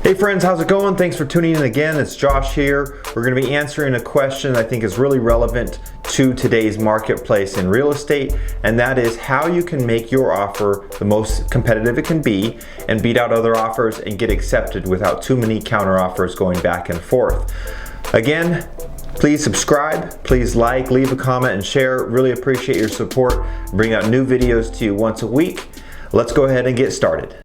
Hey friends, how's it going? Thanks for tuning in again. It's Josh here. We're going to be answering a question I think is really relevant to today's marketplace in real estate, and that is how you can make your offer the most competitive it can be and beat out other offers and get accepted without too many counter offers going back and forth. Again, please subscribe, please like, leave a comment, and share. Really appreciate your support. Bring out new videos to you once a week. Let's go ahead and get started.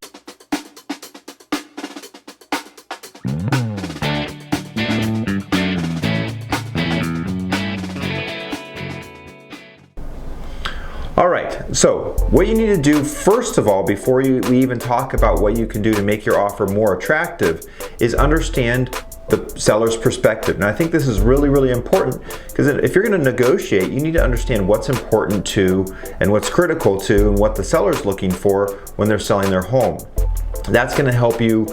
All right, so what you need to do first of all, before we even talk about what you can do to make your offer more attractive, is understand the seller's perspective. And I think this is really, really important, because if you're going to negotiate, you need to understand what's important to and what's critical to and what the seller's looking for when they're selling their home. That's going to help you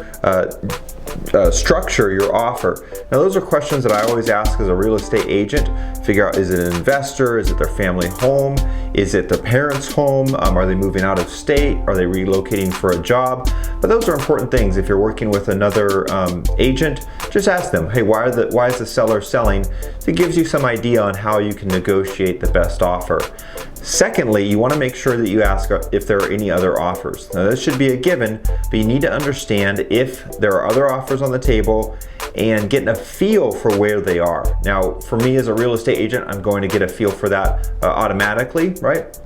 structure your offer. Now, those are questions that I always ask as a real estate agent. Figure out, is it an investor? Is it their family home? Is it their parents' home? Are they moving out of state? Are they relocating for a job? But those are important things. If you're working with another agent, just ask them, hey, why is the seller selling? It gives you some idea on how you can negotiate the best offer. Secondly, you want to make sure that you ask if there are any other offers. Now, this should be a given, but you need to understand if there are other offers on the table and getting a feel for where they are. Now, for me as a real estate agent, I'm going to get a feel for that automatically, right?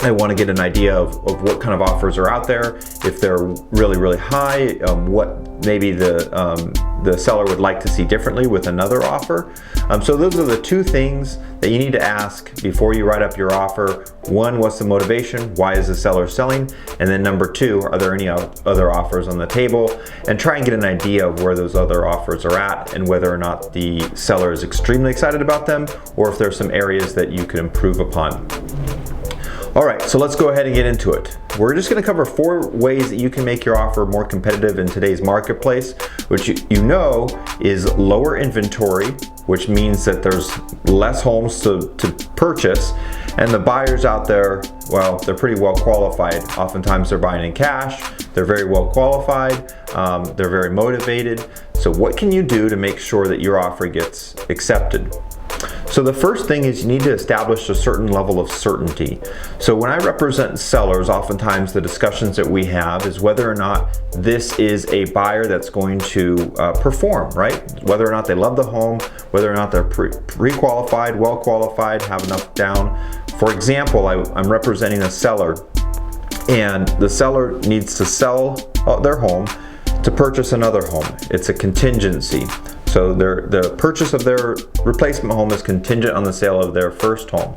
I want to get an idea of what kind of offers are out there, if they're really, really high, what maybe the seller would like to see differently with another offer. So those are the two things that you need to ask before you write up your offer. One, what's the motivation? Why is the seller selling? And then number two, are there any other offers on the table? And try and get an idea of where those other offers are at and whether or not the seller is extremely excited about them, or if there's some areas that you could improve upon. All right, so let's go ahead and get into it. We're just going to cover 4 ways that you can make your offer more competitive in today's marketplace, which you know is lower inventory, which means that there's less homes to purchase, and the buyers out there, well, they're pretty well qualified. Oftentimes they're buying in cash, they're very well qualified, they're very motivated. So what can you do to make sure that your offer gets accepted? So the first thing is you need to establish a certain level of certainty. So when I represent sellers, oftentimes the discussions that we have is whether or not this is a buyer that's going to perform, right? Whether or not they love the home, whether or not they're pre-qualified, well qualified, have enough down. For example, I'm representing a seller, and the seller needs to sell their home to purchase another home. It's a contingency. So the purchase of their replacement home is contingent on the sale of their first home.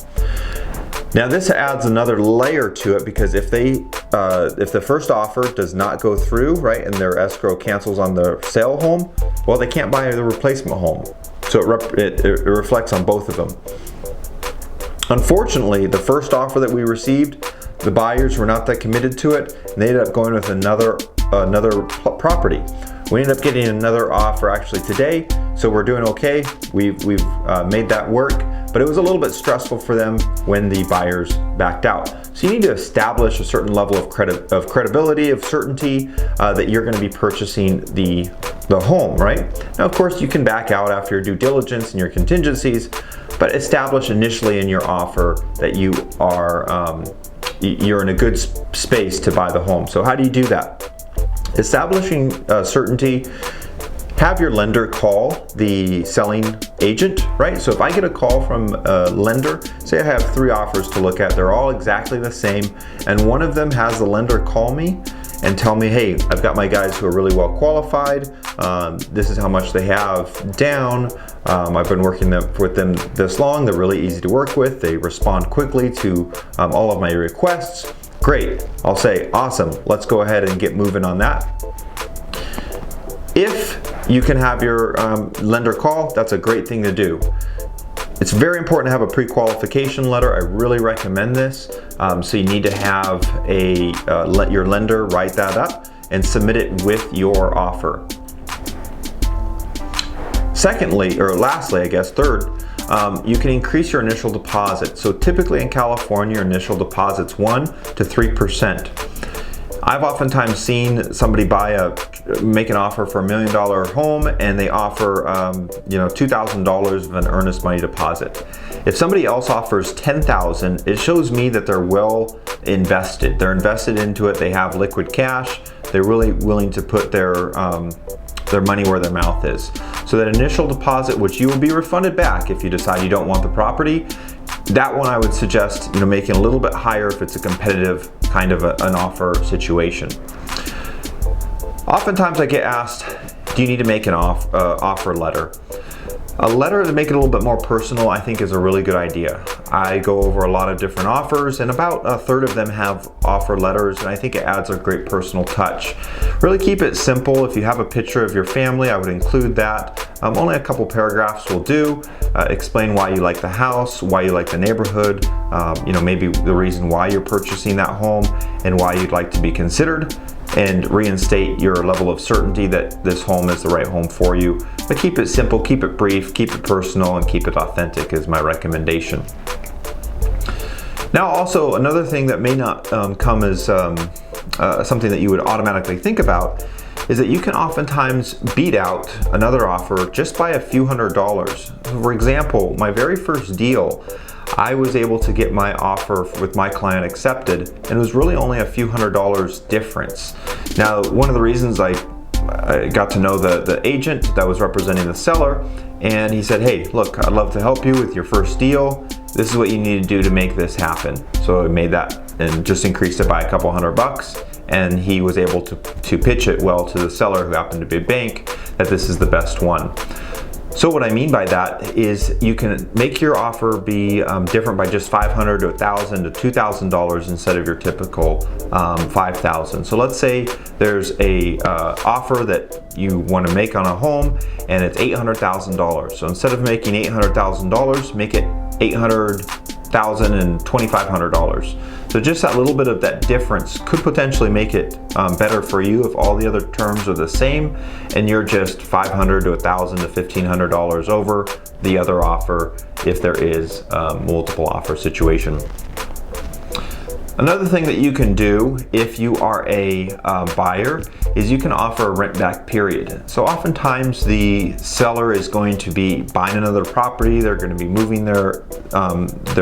Now this adds another layer to it, because if the first offer does not go through, right, and their escrow cancels on the sale home, well, they can't buy the replacement home. So it reflects on both of them. Unfortunately, the first offer that we received, the buyers were not that committed to it, and they ended up going with another property. We ended up getting another offer actually today, so we're doing okay. We've made that work, but it was a little bit stressful for them when the buyers backed out. So you need to establish a certain level of credibility, of certainty that you're going to be purchasing the home, right? Now, of course, you can back out after your due diligence and your contingencies, but establish initially in your offer that you are you're in a good space to buy the home. So how do you do that? Establishing certainty, have your lender call the selling agent, right? So if I get a call from a lender, say I have 3 offers to look at, they're all exactly the same, and one of them has the lender call me and tell me, hey, I've got my guys who are really well qualified, this is how much they have down, I've been working with them this long, they're really easy to work with, they respond quickly to all of my requests. Great, I'll say, awesome, let's go ahead and get moving on that. If you can have your lender call, that's a great thing to do. It's very important to have a pre-qualification letter. I really recommend this. So you need to have let your lender write that up and submit it with your offer. Secondly, or lastly, I guess, third, you can increase your initial deposit. So typically in California, your initial deposit's 1 to 3%. I've oftentimes seen somebody make an offer for $1 million home, and they offer $2,000 of an earnest money deposit. If somebody else offers $10,000, it shows me that they're well invested. They're invested into it. They have liquid cash. They're really willing to put their money where their mouth is. So that initial deposit, which you will be refunded back if you decide you don't want the property, that one I would suggest making a little bit higher if it's a competitive kind of an offer situation. Oftentimes I get asked, do you need to make an offer letter? A letter to make it a little bit more personal, I think, is a really good idea. I go over a lot of different offers, and about a third of them have offer letters, and I think it adds a great personal touch. Really keep it simple. If you have a picture of your family, I would include that. Only a couple paragraphs will do. Explain why you like the house, why you like the neighborhood, maybe the reason why you're purchasing that home, and why you'd like to be considered, and reinstate your level of certainty that this home is the right home for you. But keep it simple, keep it brief, keep it personal, and keep it authentic is my recommendation. Now, also another thing that may not come as something that you would automatically think about is that you can oftentimes beat out another offer just by a few $100s. For example, my very first deal, I was able to get my offer with my client accepted, and it was really only a few $100s difference. Now, one of the reasons I got to know the agent that was representing the seller, and he said, hey, look, I'd love to help you with your first deal. This is what you need to do to make this happen. So I made that and just increased it by a couple $100, and he was able to pitch it well to the seller, who happened to be a bank, that this is the best one. So what I mean by that is you can make your offer be different by just $500 to $1,000 to $2,000 instead of your typical $5,000. So let's say there's a offer that you want to make on a home, and it's $800,000. So instead of making $800,000, make it $800,000 and $2,500. So just that little bit of that difference could potentially make it better for you if all the other terms are the same, and you're just $500 to $1,000 to $1,500 over the other offer if there is a multiple offer situation. Another thing that you can do if you are a buyer is you can offer a rent back period. So oftentimes the seller is going to be buying another property, they're going to be moving their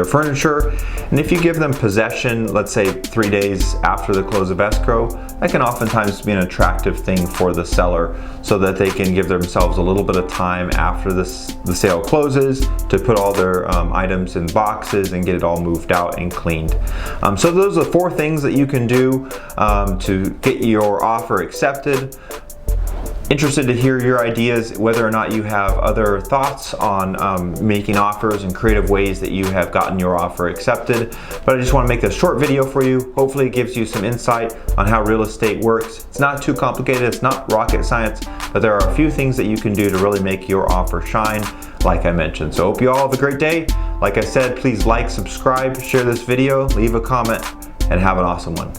furniture, and if you give them possession, let's say 3 days after the close of escrow, that can oftentimes be an attractive thing for the seller, so that they can give themselves a little bit of time after the sale closes to put all their items in boxes and get it all moved out and cleaned. So those are 4 things that you can do to get your offer accepted. Interested to hear your ideas, whether or not you have other thoughts on making offers and creative ways that you have gotten your offer accepted. But I just want to make this short video for you. Hopefully it gives you some insight on how real estate works. It's not too complicated, it's not rocket science, but there are a few things that you can do to really make your offer shine, like I mentioned. So hope you all have a great day. Like I said, please like, subscribe, share this video, leave a comment, and have an awesome one.